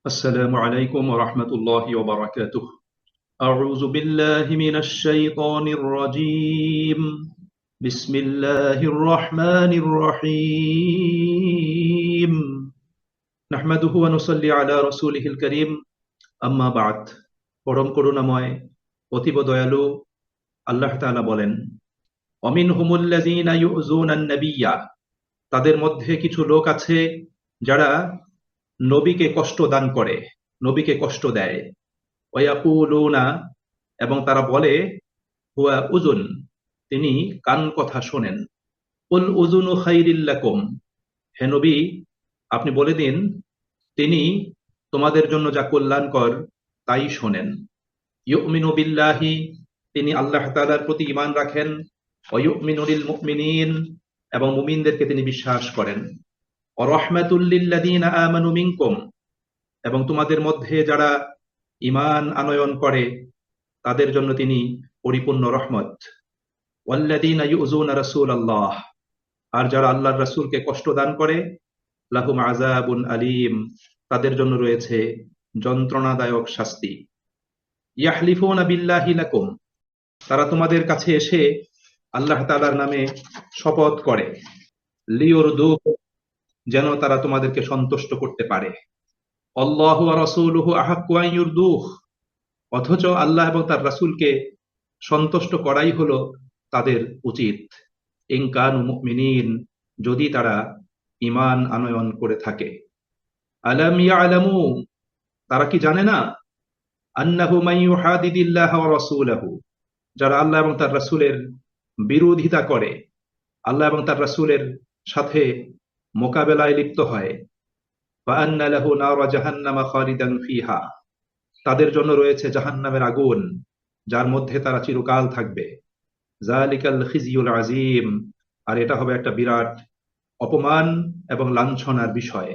السلام عليكم ورحمة الله وبركاته. أعوذ بالله من الشيطان الرجيم. بسم الله الرحمن الرحيم. نحمده ونصلي على رسوله الكريم. أما بعد. পরম করুণাময় অতীব দয়ালু আল্লাহ তাআলা বলেন, অমিনহুমুল্লাযীনা ইউযুনান নাবিয়্যা, তাদের মধ্যে কিছু লোক আছে যারা নবীকে কষ্ট দান করে, নবীকে কষ্ট দেয়। ওয়ায়াকুলুনা, এবং তারা বলে, হুয়া উজুন, তিনি কান কথা শোনেন। কুল উজুনু খাইরিল লাকুম, হে নবী আপনি বলে দিন তিনি তোমাদের জন্য যা কল্যাণকর তাই শোনেন। ইউমিনু বিল্লাহি, তিনি আল্লাহ তাআলার প্রতি ঈমান রাখেন। ওয়া ইউমিনু লিল মুমিনিন, এবং মুমিনদেরকে তিনি বিশ্বাস করেন। ওয়া রাহমাতুল লিল্লাযীনা আমানু মিনকুম, এবং তোমাদের মধ্যে যারা ঈমান আনয়ন করে তাদের জন্য তিনি পরিপূর্ণ রহমত। ওয়াল্লাযীনা ইউযুনা রাসূলাল্লাহ, আর যারা আল্লাহর রাসূলকে কষ্ট দান করে, লাহুম আযাবুন আলীম, তাদের জন্য রয়েছে যন্ত্রণাদায়ক শাস্তি। ইয়াহলিফুনা বিল্লাহি লাকুম, তারা তোমাদের কাছে এসে আল্লাহ তাআলার নামে শপথ করে, লিয়ুরদুকুম, যেন তারা তোমাদেরকে সন্তুষ্ট করতে পারে। আল্লাহু ওয়া রাসূলুহু আহাক্কু আন ইউরদুহ, অথচ আল্লাহ এবং তার রাসূলকে সন্তুষ্ট করাই হলো তাদের উচিত। ইন কানু মুমিনিন, যদি তারা ঈমান আনয়ন করে থাকে। আলাম ইয়ালামু, তারা কি জানে না, আন্নাহু মান ইউহাদিদিল্লাহ ওয়া রাসূলাহু, যারা আল্লাহ এবং তার রাসূলের বিরোধিতা করে, আল্লাহ এবং তার রাসূলের সাথে মোকাবেলায় লিপ্ত হয়, ফা আন্না লাহু নারা জাহান্নামা খালিদান ফিহা, তাদের জন্য রয়েছে জাহান্নামের আগুন, যার মধ্যে তারা চিরকাল থাকবে। যালিকাল খিজিউল আযীম, আর এটা হবে একটা বিরাট অপমান এবং লাঞ্ছনার বিষয়।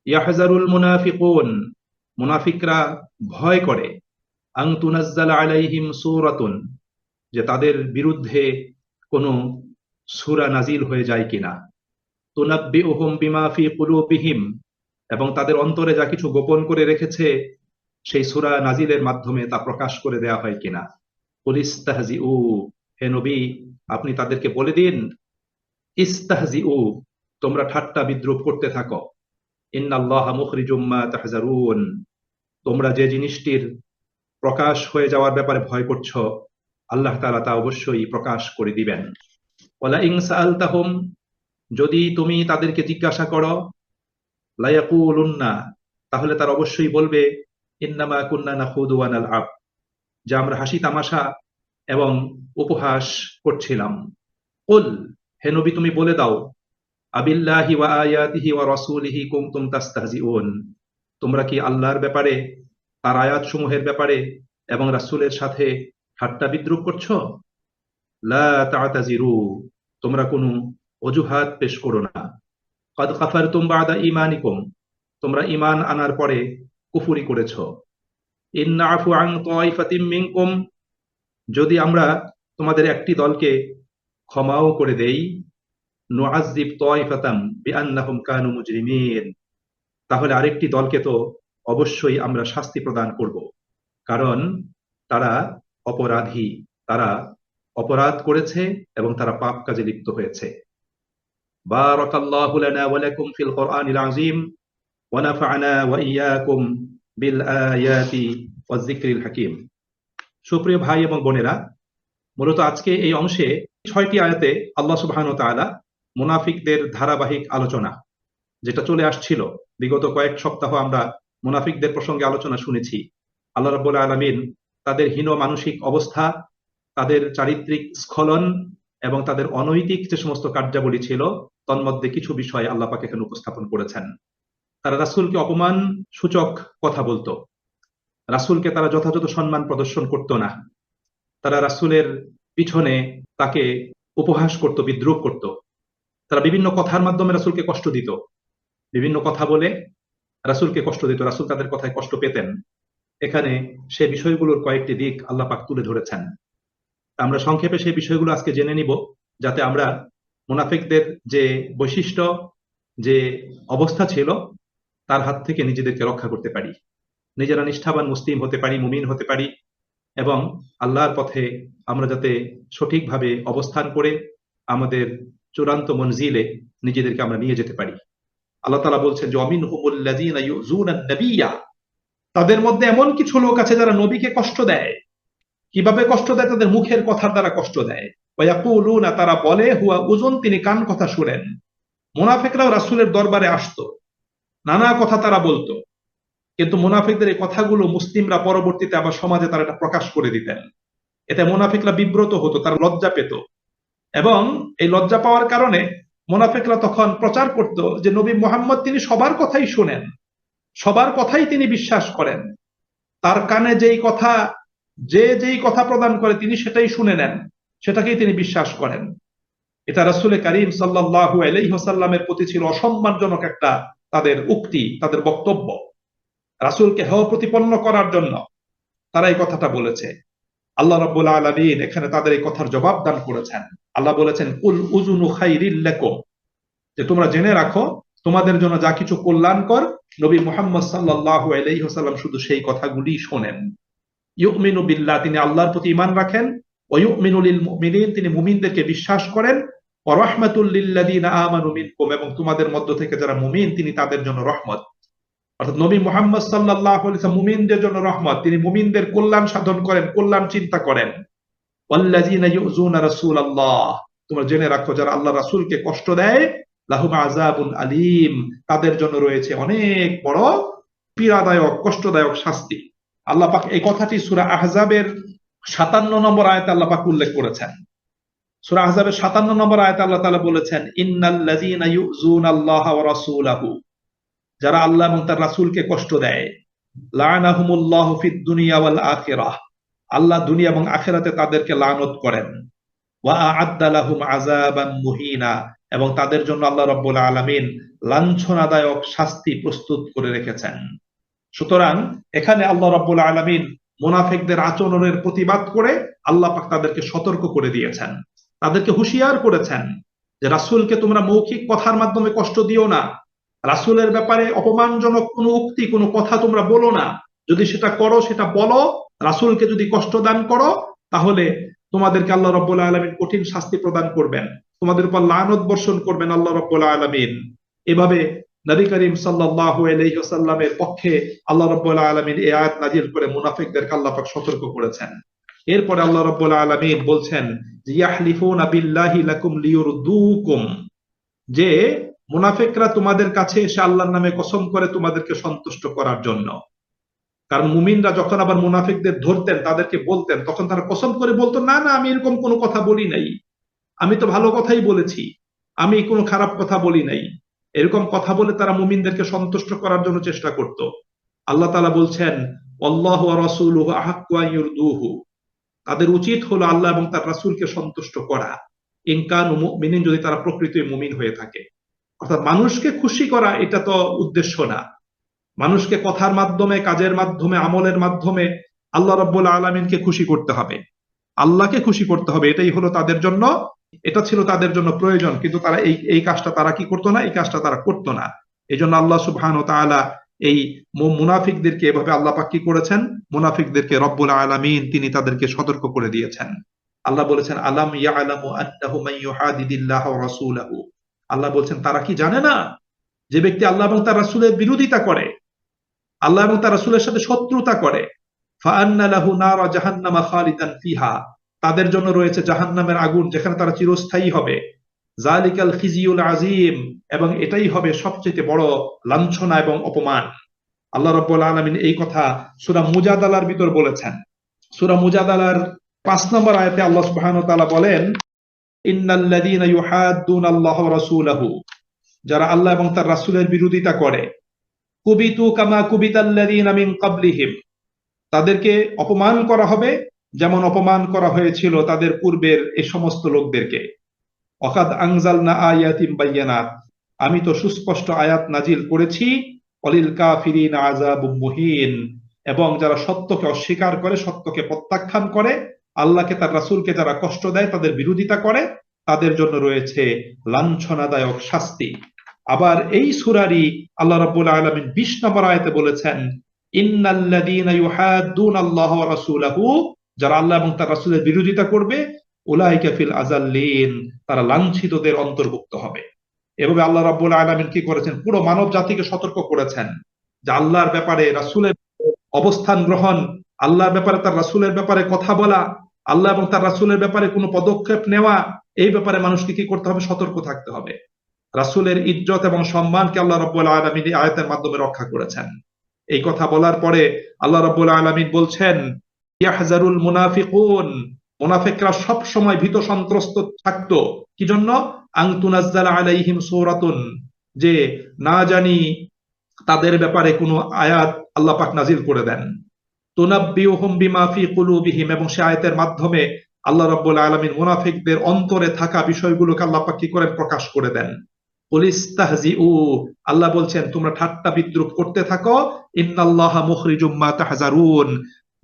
ইয়াহযারুল মুনাফিকুন, মুনাফিকরা ভয় করে, আন তুনাজ্জালা আলাইহিম সূরাতুন, যে তাদের বিরুদ্ধে কোনো সূরা নাজিল হয়ে যায় কিনা। তুনাব্বিউহুম বিমা ফি কুলুবিহিম, এবং তাদের অন্তরে যা কিছু গোপন করে রেখেছে সেই সূরা নাজিলের মাধ্যমে তা প্রকাশ করে দেয়া হয় কিনা। কুল ইস্তাহজিউ, হে নবী আপনি তাদেরকে বলে দিন, ইস্তাহজিউ, তোমরা ঠাট্টা বিদ্রূপ করতে থাকো। ইন্নাল্লাহা মুখরিজুম মা তাহজারুন, তোমরা যে জিনিসটির প্রকাশ হয়ে যাওয়ার ব্যাপারে ভয় করছো আল্লাহ তাআলা তা অবশ্যই প্রকাশ করে দিবেন। ওয়ালা ইন সাআলতাহুম, যদি তুমি তাদেরকে জিজ্ঞাসা করো, লায়াকুলুন্না, তাহলে তারা অবশ্যই বলবে, ইন্নামা কুন্না নাখুদু ওয়া নালআব, যে আমরা হাসি তামাশা এবং উপহাস করছিলাম। কুল, হে নবী তুমি বলে দাও, আবিল্লাহি ওয়া আয়াতিহি ওয়া রাসূলিহি কুনতুম তাস্তাহজিউন, তোমরা কি আল্লাহর ব্যাপারে, তার আয়াত সমূহের ব্যাপারে এবং রাসূলের সাথে ঠাট্টা বিদ্রূপ করছো। লা তা'তাযিরু, তোমরা কোনো অজুহাত পেশ করো না। ক্বাদ কাফারতুম বা'দা ঈমানিকুম, তোমরা ঈমান আনার পরে কুফরি করেছো। ইন না'ফু আন তা'iফাতিম মিনকুম, যদি আমরা তোমাদের একটি দলকে ক্ষমাও করে দেই, নুআযযিব তা'iফাতাম বিআন্নাহুম কানু মুজরিমিন, তাহলে আরেকটি দলকে তো অবশ্যই আমরা শাস্তি প্রদান করব, কারণ তারা অপরাধী, তারা অপরাধ করেছে এবং তারা পাপ কাজে লিপ্ত হয়েছে। বারাকাল্লাহু লানা ওয়া লাকুম ফিল কুরআনিল আযীম ওয়া নাফা'না ওয়া ইয়্যাকুম বিল আয়াতি ওয়াজ যিকরিল হাকীম। সুপ্রিয় ভাই এবং বোনেরা, মূলত আজকে এই অংশে ৬টি আয়াতে আল্লাহ সুবহানাহু ওয়া তাআলা মুনাফিকদের ধারাবাহিক আলোচনা, যেটা চলে আসছিল বিগত কয়েক সপ্তাহ, আমরা মুনাফিকদের প্রসঙ্গে আলোচনা শুনেছি। আল্লাহ রাব্বুল আলামিন তাদের হীন মানসিক অবস্থা, তাদের চারিত্রিক স্খলন এবং তাদের অনৈতিক যে সমস্ত কার্যাবলী ছিল তন্মধ্যে কিছু বিষয় আল্লাহ পাক এখানে উপস্থাপন করেছেন। তারা রাসূলকে অপমান সূচক কথা বলতো, রাসূলকে তারা যথাযথ সম্মান প্রদর্শন করত না, তারা রাসূলের পিছনে তাকে উপহাস করত, বিদ্রূপ করত, তারা বিভিন্ন কথার মাধ্যমে রাসূলকে কষ্ট দিত, বিভিন্ন কথা বলে রাসূলকে কষ্ট দিত, রাসূল তাদের কথায় কষ্ট পেতেন। এখানে সে বিষয়গুলোর কয়েকটি দিক আল্লাহ পাক তুলে ধরেছেন। আমরা সংক্ষেপে সেই বিষয়গুলো আজকে জেনে নিব, যাতে আমরা মুনাফিকদের যে বৈশিষ্ট্য, যে অবস্থা ছিল তার হাত থেকে নিজেদেরকে রক্ষা করতে পারি, নিজেরা নিষ্ঠাবান মুসলিম হতে পারি, মুমিন হতে পারি, এবং আল্লাহর পথে আমরা যাতে সঠিকভাবে অবস্থান করে আমাদের চূড়ান্ত মনজিলে নিজেদেরকে আমরা নিয়ে যেতে পারি। আল্লাহ তাআলা বলছেন যে অমিনহুমুল্লাযীনা ইউযুনান নাবিয়্যা, তাদের মধ্যে এমন কিছু লোক আছে যারা নবীকে কষ্ট দেয়। কিভাবে কষ্ট দেয়? তাদের মুখের কথার দ্বারা কষ্ট দেয়। ওয়ায়াকুলুনা, তারা বলে, হুয়া উযুন, তিনি কান কথা শুনেন। মুনাফিকরাও রাসূলের দরবারে আসতো, নানা কথা তারা বলতো, কিন্তু মুনাফিকদের এই কথাগুলো মুসলিমরা পরবর্তীতে আবার সমাজে তারা এটা প্রকাশ করে দিতেন। এতে মুনাফিকরা বিব্রত হতো, তারা লজ্জা পেত, এবং এই লজ্জা পাওয়ার কারণে মুনাফিকরা তখন প্রচার করত যে নবী মুহাম্মদ তিনি সবার কথাই শুনেন, সবার কথাই তিনি বিশ্বাস করেন, তার কানে যেই কথা, যেই কথা প্রদান করে তিনি সেটাই শুনে নেন, সেটাকেই তিনি বিশ্বাস করেন। এটা রাসূল করিম সাল্লাল্লাহু আলাইহি ওয়াসাল্লামের প্রতি ছিল অসম্মানজনক একটা তাদের উক্তি, তাদের বক্তব্য। রাসূলকে হেয় প্রতিপন্ন করার জন্য তারা এই কথাটা বলেছে। আল্লাহ রাব্বুল আলামিন এখানে তাদের এই কথার জবাব দান করেছেন। আল্লাহ বলেছেন, কুল উযুনু খাইরিল লাকুম, যে তোমরা জেনে রাখো তোমাদের জন্য যা কিছু কল্যাণকর, নবী মুহাম্মদ সাল্লাল্লাহু আলাইহি ওয়াসাল্লাম শুধু সেই কথাগুলি শোনেন। ইউমিনু বিল্লাহ, তিনি আল্লাহর প্রতি ঈমান রাখেন, ওয়া ইউমিনু লিল মুমিনিন, তিনি মুমিনদেরকে বিশ্বাস করেন, ওয়া রাহমাতুল লিল্লাযিনা আমানু মিনকুম, এবং তোমাদের মধ্য থেকে যারা মুমিন তিনি তাদের জন্য রহমত। অর্থাৎ নবী মুহাম্মদ সাল্লাল্লাহু আলাইহি ওয়াসাল্লাম মুমিনদের জন্য রহমত, তিনি মুমিনদের কল্যাণ সাধন করেন, কল্যাণ চিন্তা করেন। ওয়াল্লাযিনা ইউযুনা রাসূলাল্লাহ, তোমরা জেনে রাখো যারা আল্লাহ রাসূলকে কষ্ট দেয়, লাহুম আযাবুন আলীম, তাদের জন্য রয়েছে অনেক বড় পীড়াদায়ক কষ্টদায়ক শাস্তি। আল্লাহ পাক এই কথাটি সূরা আহজাবের 57 নম্বর আয়াতে আল্লাহ পাক উল্লেখ করেছেন। সূরা আহজাবের 57 নম্বর আয়াতে আল্লাহ তাআলা বলেছেন, ইন্নাল্লাযীনা ইউযুনাল্লাহা ওয়া রাসূলাহু, যারা আল্লাহ এবং তার রাসূলকে কষ্ট দেয়, লাআনাহুমুল্লাহু ফিদ দুনিয়া ওয়াল আখিরাহ, আল্লাহ দুনিয়া এবং আখিরাতে তাদেরকে লানত করেন। ওয়া আ'আদ্দা লাহুম আযাবান মুহিনা, এবং তাদের জন্য আল্লাহ রাব্বুল আলামিন লাঞ্ছনাদায়ক শাস্তি প্রস্তুত করে রেখেছেন। সুতরাং এখানে আল্লাহ রাব্বুল আলামিন মুনাফিকদের আচরণের প্রতিবাদ করে আল্লাহ পাক তাদেরকে সতর্ক করে দিয়েছেন, তাদেরকে হুঁশিয়ার করেছেন যে রাসূলকে তোমরা মৌখিক কথার মাধ্যমে কষ্ট দিও না, রাসূলের ব্যাপারে অপমানজনক কোনো উক্তি, কোনো কথা তোমরা বলো না। যদি সেটা করো, সেটা বলো, রাসূলকে যদি কষ্ট দান করো, তাহলে তোমাদেরকে আল্লাহ রাব্বুল আলামিন কঠিন শাস্তি প্রদান করবেন, তোমাদের উপর লানত বর্ষণ করবেন আল্লাহ রাব্বুল আলামিন। এভাবে নবী করিম সাল্লাল্লাহু আলাইহি ওয়াসাল্লামের পক্ষে আল্লাহ রাব্বুল আলামিন এই আয়াত নাযিল করে মুনাফিকদেরকে আল্লাহ পাক সতর্ক করেছেন। এরপরে আল্লাহ রাব্বুল আলামিন বলছেন, ইয়াহলিফুনা বিল্লাহি লাকুম লিয়ুরদুকুম, যে মুনাফিকরা তোমাদের কাছে এসে আল্লাহর নামে কসম করে তোমাদেরকে সন্তুষ্ট করার জন্য। কারণ মুমিনরা যখন আবার মুনাফিকদের ধরতেন, তাদেরকে বলতেন, তখন তারা কসম করে বলতো, না না আমি এরকম কোনো কথা বলি নাই, আমি তো ভালো কথাই বলেছি, আমি কোনো খারাপ কথা বলি নাই। এরকম কথা বলে তারা মুমিনদেরকে সন্তুষ্ট করার জন্য চেষ্টা করত। আল্লাহ তাআলা বলছেন, আল্লাহু ওয়া রাসূলুহু আহাক্কু আন ইউরদুহু, তাদের উচিত হলো আল্লাহ এবং তার রাসূলকে সন্তুষ্ট করা, ইন কানু মুমিনিন, যদি তারা প্রকৃতই মুমিন হয়ে থাকে। অর্থাৎ মানুষকে খুশি করা এটা তো উদ্দেশ্য না, মানুষকে কথার মাধ্যমে, কাজের মাধ্যমে, আমলের মাধ্যমে আল্লাহ রাব্বুল আলামিনকে খুশি করতে হবে, আল্লাহকে খুশি করতে হবে, এটাই হলো তাদের জন্য, এটা ছিল তাদের জন্য প্রয়োজন। কিন্তু তারা এই কাজটা তারা কি করতো না, এই কাজটা তারা করতো না। এই জন্য আল্লাহ সুবহানাহু ওয়া তাআলা এই মুনাফিকদেরকে এভাবে আল্লাহ পাক কি করেছেন, মুনাফিকদেরকে রব্বুল আলামিন তিনি তাদেরকে সতর্ক করে দিয়েছেন। আল্লাহ বলেছেন, আলাম ইয়ালামু আন্নাহু মান ইউহাদিদিল্লাহ ওয়া রাসূলাহু, আল্লাহ বলছেন তারা কি জানে না, যে ব্যক্তি আল্লাহ এবং তার রাসূলের বিরোধিতা করে, আল্লাহ এবং তার রাসূলের সাথে শত্রুতা করে, ফাআন্না লাহু নারা জাহান্নামা খালিদান ফিহা, তাদের জন্য রয়েছে জাহান্নামের আগুন, যেখানে তারা চিরস্থায়ী হবে। যালিকাল খিজিউল আযীম, এবং এটাই হবে সবচেয়ে বড় লাঞ্ছনা এবং অপমান। আল্লাহ রাব্বুল আলামিন এই কথা সূরা মুজাদালার ভিতর বলেছেন। সূরা মুজাদালার 5 নম্বর আয়াতে আল্লাহ সুবহানাহু ওয়া তাআলা বলেন, ইন্নাল্লাযীনা ইউহাদ্দুনাল্লাহা ওয়া রাসূলাহু, যারা আল্লাহ এবং তার রাসূলের বিরোধিতা করে, কুবিতু কামা কুবিতাল্লাযীনা মিন ক্বাবলিহিম, তাদেরকে অপমান করা হবে যেমন অপমান করা হয়েছিল তাদের পূর্বের এই সমস্ত লোকদেরকে। ওয়াকাদ আনজালনা আয়াতিন বাইয়িনাত, আমি তো সুস্পষ্ট আয়াত নাজিল করেছি। ওয়ালিল কাফিরিনা আযাবুম মুহিন, এবং যারা সত্যকে অস্বীকার করে, সত্যকে প্রত্যাখ্যান করে, আল্লাহকে তার রাসূলকে যারা কষ্ট দেয়, তাদের বিরোধিতা করে, তাদের জন্য রয়েছে লাঞ্ছনাদায়ক শাস্তি। আবার এই সূরারই আল্লাহ রাব্বুল আলামিন 20 নম্বর আয়াতে বলেছেন, ইন্নাল্লাযীনা ইউহাদ্দুনাল্লাহ ওয়া রাসূলাহু, যারা আল্লাহ এবং তার রাসূলের বিরোধিতা করবে, উলাইকা ফিল আযাল্লিন, তারা লাঞ্ছিতদের অন্তর্ভুক্ত হবে। এভাবে আল্লাহ রাব্বুল আলামিন কি করেছেন, পুরো মানব জাতিকে সতর্ক করেছেন যে আল্লাহর ব্যাপারে, রাসূলের অবস্থান গ্রহণ, আল্লাহর ব্যাপারে তার রাসূলের ব্যাপারে কথা বলা, আল্লাহ এবং তার রাসূলের ব্যাপারে কোনো পদক্ষেপ নেওয়া, এই ব্যাপারে মানুষকে কি করতে হবে, সতর্ক থাকতে হবে। রাসূলের ইজ্জত এবং সম্মানকে আল্লাহ রাব্বুল আলামিন এই আয়াতের মাধ্যমে রক্ষা করেছেন। এই কথা বলার পরে আল্লাহ রাব্বুল আলামিন বলছেন, ইয়াহজারুল মুনাফিকুন, মুনাফিকরা সব সময় ভীত সন্ত্রস্ত থাকতো, কি জন্য, আন তুনাজ্জালা আলাইহিম সূরাতুন, যে না জানি তাদের ব্যাপারে কোনো আয়াত আল্লাহ পাক নাজিল করে দেন, তুনাব্বিউহুম বিমা ফি কুলুবিহিম, এবং সে আয়াতের মাধ্যমে আল্লাহ রাব্বুল আলামিন মুনাফিকদের অন্তরে থাকা বিষয়গুলোকে আল্লাহ পাক কি করেন, প্রকাশ করে দেন। কুলিস্তাহজিউ, আল্লাহ বলছেন তোমরা ঠাট্টা বিদ্রুপ করতে থাকো, ইন্নাল্লাহা মুখরিজুম মা তাহজারুন,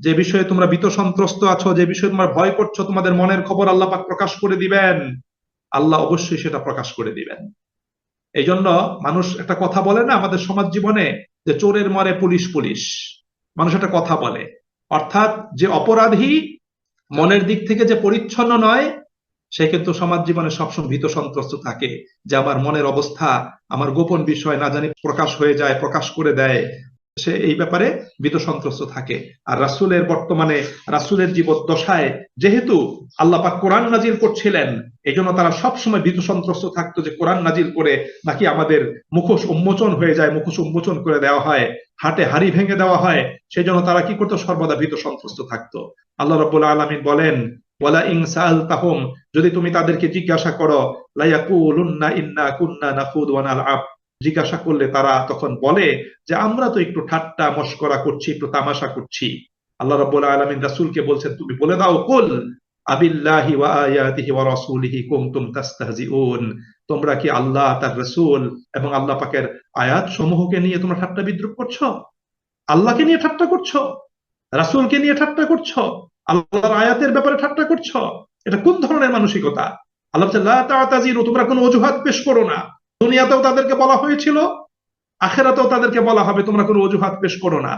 যে বিষয়ে তোমরা ভীত সন্ত্রস্ত আছো, যে বিষয়ে তোমরা ভয় করছো, তোমাদের মনের খবর আল্লাহ পাক প্রকাশ করে দিবেন, আল্লাহ অবশ্যই সেটা প্রকাশ করে দিবেন। এই জন্য মানুষ একটা কথা বলে না আমাদের সমাজ জীবনে, যে চোরের মরে পুলিশ পুলিশ, মানুষ একটা কথা বলে, অর্থাৎ যে অপরাধী মনের দিক থেকে যে পরিচ্ছন্ন নয়, সে কিন্তু সমাজ জীবনে সবসময় ভীত সন্ত্রস্ত থাকে, যে আমার মনের অবস্থা, আমার গোপন বিষয় না জানি প্রকাশ হয়ে যায়, প্রকাশ করে দেয়, সে এই ব্যাপারে ভীত সন্ত্রস্ত থাকে। আর রাসূলের বর্তমানে, রাসূলের জীবদ্দশায় যেহেতু আল্লাহ পাক কোরআন নাজিল করছিলেন, এই জন্য তারা সবসময় ভীত সন্ত্রস্ত থাকতো যে কোরআন নাজিল করে নাকি আমাদের মুখোশ উন্মোচন হয়ে যায়, মুখোশ উন্মোচন করে দেওয়া হয়, হাটে হাড়ি ভেঙে দেওয়া হয়, সেই জন্য তারা কি করতো, সর্বদা ভীত সন্ত্রস্ত থাকতো। আল্লাহ রাব্বুল আলামিন বলেন, ওয়ালা ইন সাআলতাহুম, যদি তুমি তাদেরকে জিজ্ঞাসা করো, লা ইয়াকুলুন্না ইন্না কুন্না নাখুদু ওয়া নালআব, জিজ্ঞাসা করলে তারা তখন বলে যে আমরা তো একটু ঠাট্টা মশকরা করছি, একটু তামাশা করছি। আল্লাহ রাব্বুল আলামিন রাসূলকে বলছেন, তুমি বলে দাও, কুল আবিল্লাহি ওয়া আয়াতিহি ওয়া রাসূলিহি কুনতুম তাস্তাহজিউন, তোমরা কি আল্লাহ, তার রাসূল এবং আল্লাহ পাকের আয়াত সমূহকে নিয়ে তোমরা ঠাট্টা বিদ্রুপ করছো? আল্লাহকে নিয়ে ঠাট্টা করছো, রাসূলকে নিয়ে ঠাট্টা করছো, আল্লাহর আয়াতের ব্যাপারে ঠাট্টা করছো? এটা কোন ধরনের মানসিকতা? আল্লাহ বলছেন, লা তা'তাযিরু, তোমরা কোনো অজুহাত পেশ করো না। দুনিয়াতেও তাদেরকে বলা হয়েছিল, আখিরাতেও তাদেরকে বলা হবে, তোমরা কোনো অজুহাত পেশ করো না।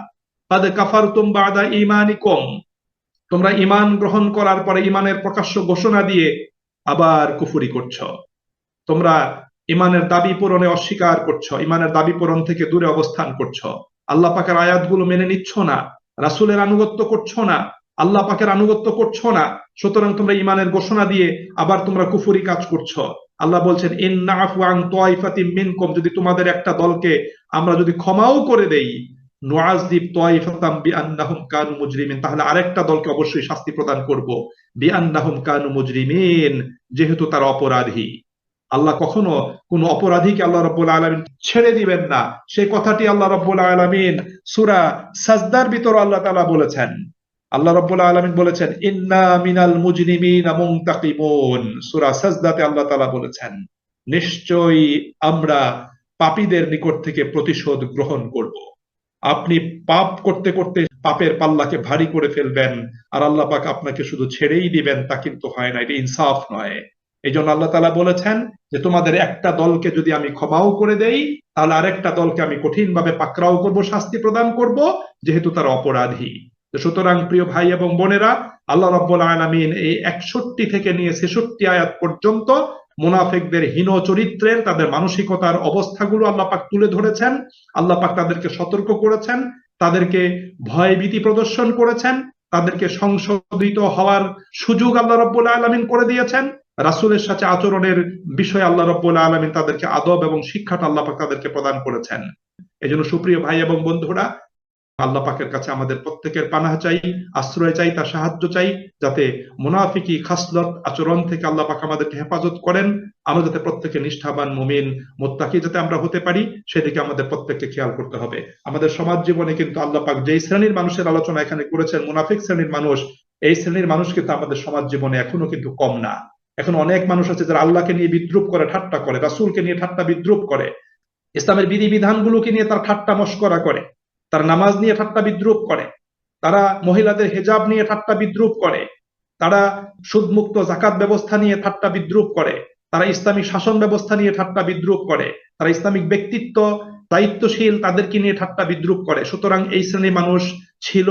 কাদ কাফারতুম বা'দা ঈমানিকুম, তোমরা ঈমান গ্রহণ করার পরে, ঈমানের প্রকাশ্য ঘোষণা দিয়ে আবার কুফরি করছো। তোমরা ঈমানের দাবি পূরণে অস্বীকার করছো, ঈমানের দাবি পূরণ থেকে দূরে অবস্থান করছো, আল্লাহ পাকের আয়াতগুলো মেনে নিচ্ছ না, রাসূলের আনুগত্য করছো না, আল্লাহ পাকের আনুগত্য করছো না, সুতরাং তোমরা ঈমানের ঘোষণা দিয়ে আবার তোমরা কুফরি কাজ করছো। আল্লাহ বলছেন, ইন নাফু আন তাইফাতিম মিনকুম, যদি তোমাদের একটা দলকে আমরা যদি ক্ষমাও করে দেই, নুআযিব তাইফাতাম বিআন্নাহুম কানু মুজরিমিন, তাহলে আরেকটা দলকে অবশ্যই শাস্তি প্রদান করব, বিআন্নাহুম কানু মুজরিমিন, যেহেতু তারা অপরাধী। আল্লাহ কখনো কোন অপরাধীকে আল্লাহ রাব্বুল আলামিন ছেড়ে দিবেন না, সেই কথাটি আল্লাহ রাব্বুল আলামিন সূরা সাজদার ভিতর আল্লাহ তাআলা বলেছেন। আল্লাহ রাব্বুল আলামিন বলেছেন, ইন্না মিনাল মুজরিমিনা মুনতাকিমুন, সূরা সাজদাতে আল্লাহ তাআলা বলেছেন, নিশ্চয়ই আমরা পাপীদের নিকট থেকে প্রতিশোধ গ্রহণ করব। আপনি পাপ করতে করতে পাপের পাল্লাকে ভারী করে ফেলবেন, আর আল্লাহ পাক আপনাকে শুধু ছেড়েই দিবেন, তা কিন্তু হয় না, এটা ইনসাফ নয়। এই জন্য আল্লাহ তাআলা বলেছেন যে তোমাদের একটা দলকে যদি আমি ক্ষমাও করে দেই, তাহলে আরেকটা দলকে আমি কঠিনভাবে পাকড়াও করব, শাস্তি প্রদান করব, যেহেতু তারা অপরাধী। তো সুতরাং প্রিয় ভাই এবং বোনেরা, আল্লাহ রাব্বুল আলামিন এই 61 থেকে নিয়ে 66 আয়াত পর্যন্ত মুনাফিকদের হীন চরিত্রের, তাদের মানসিকতার অবস্থাগুলো আল্লাহ পাক তুলে ধরেছেন। আল্লাহ পাক তাদেরকে সতর্ক করেছেন, তাদেরকে ভয় ভীতি প্রদর্শন করেছেন, তাদেরকে সংশোধিত হওয়ার সুযোগ আল্লাহ রাব্বুল আলামিন করে দিয়েছেন। রাসূলের সাথে আচরণের বিষয়ে আল্লাহ রাব্বুল আলামিন তাদেরকে আদব এবং শিক্ষাটা আল্লাহ পাক তাদেরকে প্রদান করেছেন। এজন্য সুপ্রিয় ভাই এবং বন্ধুরা, আল্লাহ পাকের কাছে আমাদের প্রত্যেকের পানাহ চাই, আশ্রয় চাই, তার সাহায্য চাই, যাতে মুনাফিকি খাসলত আচরণ থেকে আল্লাহ পাক আমাদেরকে হেফাজত করেন। আমরা যাতে প্রত্যেকে নিষ্ঠাবান মুমিন মুত্তাকি যাতে আমরা হতে পারি, সেদিকে আমাদের প্রত্যেককে খেয়াল করতে হবে। আমাদের সমাজ জীবনে কিন্তু আল্লাহ পাক যেই শ্রেণীর মানুষের আলোচনা এখানে করেছেন, মুনাফিক শ্রেণীর মানুষ, এই শ্রেণীর মানুষ কিন্তু আমাদের সমাজ জীবনে এখনো কিন্তু কম না। এখন অনেক মানুষ আছে যারা আল্লাহকে নিয়ে বিদ্রুপ করে, ঠাট্টা করে, রাসূলকে নিয়ে ঠাট্টা বিদ্রুপ করে, ইসলামের বিধিবিধানগুলোকে নিয়ে তারা ঠাট্টা মশকরা করে, তারা নামাজ নিয়ে ঠাট্টা বিদ্রুপ করে, তারা মহিলাদের হিজাব নিয়ে ঠাট্টা বিদ্রুপ করে, তারা সুদমুক্ত যাকাত ব্যবস্থা নিয়ে ঠাট্টা বিদ্রুপ করে, তারা ইসলামিক শাসন ব্যবস্থা নিয়ে ঠাট্টা বিদ্রুপ করে, তারা ইসলামিক ব্যক্তিত্ব, দায়িত্বশীল তাদেরকে নিয়ে ঠাট্টা বিদ্রুপ করে। সুতরাং এই শ্রেণীর মানুষ ছিল,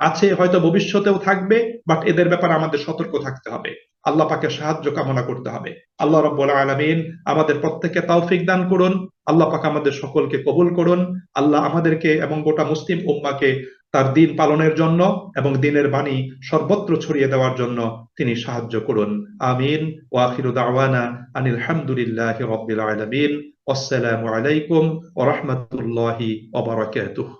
আছে, হয়তো ভবিষ্যতেও থাকবে, বাট এদের ব্যাপারে আমাদের সতর্ক থাকতে হবে, আল্লাহ পাকের সাহায্য কামনা করতে হবে। আল্লাহ রাব্বুল আলামিন আমাদের প্রত্যেককে তৌফিক দান করুন। আল্লাহ পাক আমাদের সকলকে কবুল করুন। আল্লাহ আমাদেরকে এবং গোটা মুসলিম উম্মাহকে তার দিন পালনের জন্য এবং দিনের বাণী সর্বত্র ছড়িয়ে দেওয়ার জন্য তিনি সাহায্য করুন। আমিন। ওয়া আখিরু দাওয়ানা আনিল হামদুলিল্লাহি রাব্বিল আলামিন। আসসালামু আলাইকুম ওয়া রাহমাতুল্লাহি ওয়া বারাকাতুহু।